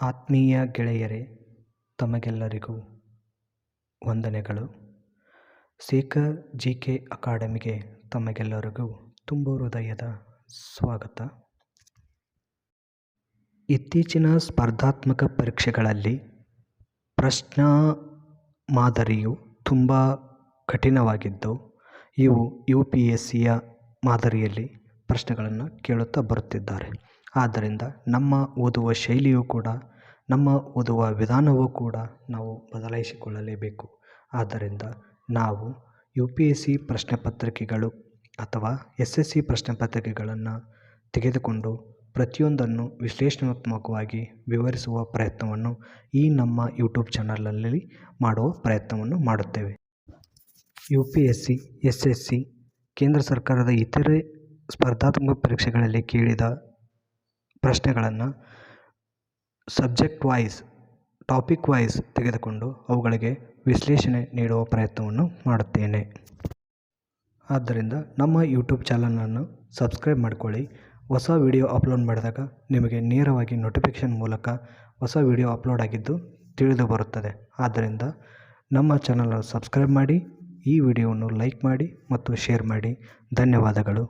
ಆತ್ಮೀಯ ಗೆಳೆಯರೇ, ತಮಗೆಲ್ಲರಿಗೂ ವಂದನೆಗಳು. ಶೇಖರ್ GK ಅಕಾಡೆಮಿಗೆ ತಮಗೆಲ್ಲರಿಗೂ ತುಂಬು ಹೃದಯದ ಸ್ವಾಗತ. ಇತ್ತೀಚಿನ ಸ್ಪರ್ಧಾತ್ಮಕ ಪರೀಕ್ಷೆಗಳಲ್ಲಿ ಪ್ರಶ್ನಾ ಮಾದರಿಯು ತುಂಬ ಕಠಿಣವಾಗಿದ್ದು, ಇವು UPSCಯ ಮಾದರಿಯಲ್ಲಿ ಪ್ರಶ್ನೆಗಳನ್ನು ಕೇಳುತ್ತಾ ಬರುತ್ತಿದ್ದಾರೆ. ಆದ್ದರಿಂದ ನಮ್ಮ ಓದುವ ಶೈಲಿಯೂ ಕೂಡ, ನಮ್ಮ ಓದುವ ವಿಧಾನವೂ ಕೂಡ ನಾವು ಬದಲಾಯಿಸಿಕೊಳ್ಳಲೇಬೇಕು. ಆದ್ದರಿಂದ ನಾವು UPSC ಪ್ರಶ್ನೆ ಪತ್ರಿಕೆಗಳು ಅಥವಾ SSC ಪ್ರಶ್ನೆ ಪತ್ರಿಕೆಗಳನ್ನು ತೆಗೆದುಕೊಂಡು ಪ್ರತಿಯೊಂದನ್ನು ವಿಶ್ಲೇಷಣಾತ್ಮಕವಾಗಿ ವಿವರಿಸುವ ಪ್ರಯತ್ನವನ್ನು ಈ ನಮ್ಮ ಯೂಟ್ಯೂಬ್ ಚಾನಲಲ್ಲಿ ಮಾಡುವ ಪ್ರಯತ್ನವನ್ನು ಮಾಡುತ್ತೇವೆ. UPSC, SSC, ಕೇಂದ್ರ ಸರ್ಕಾರದ ಇತರೆ ಸ್ಪರ್ಧಾತ್ಮಕ ಪರೀಕ್ಷೆಗಳಲ್ಲಿ ಕೇಳಿದ ಪ್ರಶ್ನೆಗಳನ್ನು ಸಬ್ಜೆಕ್ಟ್ ವೈಸ್, ಟಾಪಿಕ್ ವೈಸ್ ತೆಗೆದುಕೊಂಡು ಅವುಗಳಿಗೆ ವಿಶ್ಲೇಷಣೆ ನೀಡುವ ಪ್ರಯತ್ನವನ್ನು ಮಾಡುತ್ತೇನೆ. ಆದ್ದರಿಂದ ನಮ್ಮ ಯೂಟ್ಯೂಬ್ ಚಾನಲನ್ನು ಸಬ್ಸ್ಕ್ರೈಬ್ ಮಾಡಿಕೊಳ್ಳಿ. ಹೊಸ ವಿಡಿಯೋ ಅಪ್ಲೋಡ್ ಮಾಡಿದಾಗ ನಿಮಗೆ ನೇರವಾಗಿ ನೋಟಿಫಿಕೇಷನ್ ಮೂಲಕ ಹೊಸ ವಿಡಿಯೋ ಅಪ್ಲೋಡ್ ಆಗಿದ್ದು ತಿಳಿದು ಬರುತ್ತದೆ. ಆದ್ದರಿಂದ ನಮ್ಮ ಚಾನಲನ್ನು ಸಬ್ಸ್ಕ್ರೈಬ್ ಮಾಡಿ, ಈ ವಿಡಿಯೋವನ್ನು ಲೈಕ್ ಮಾಡಿ ಮತ್ತು ಶೇರ್ ಮಾಡಿ. ಧನ್ಯವಾದಗಳು.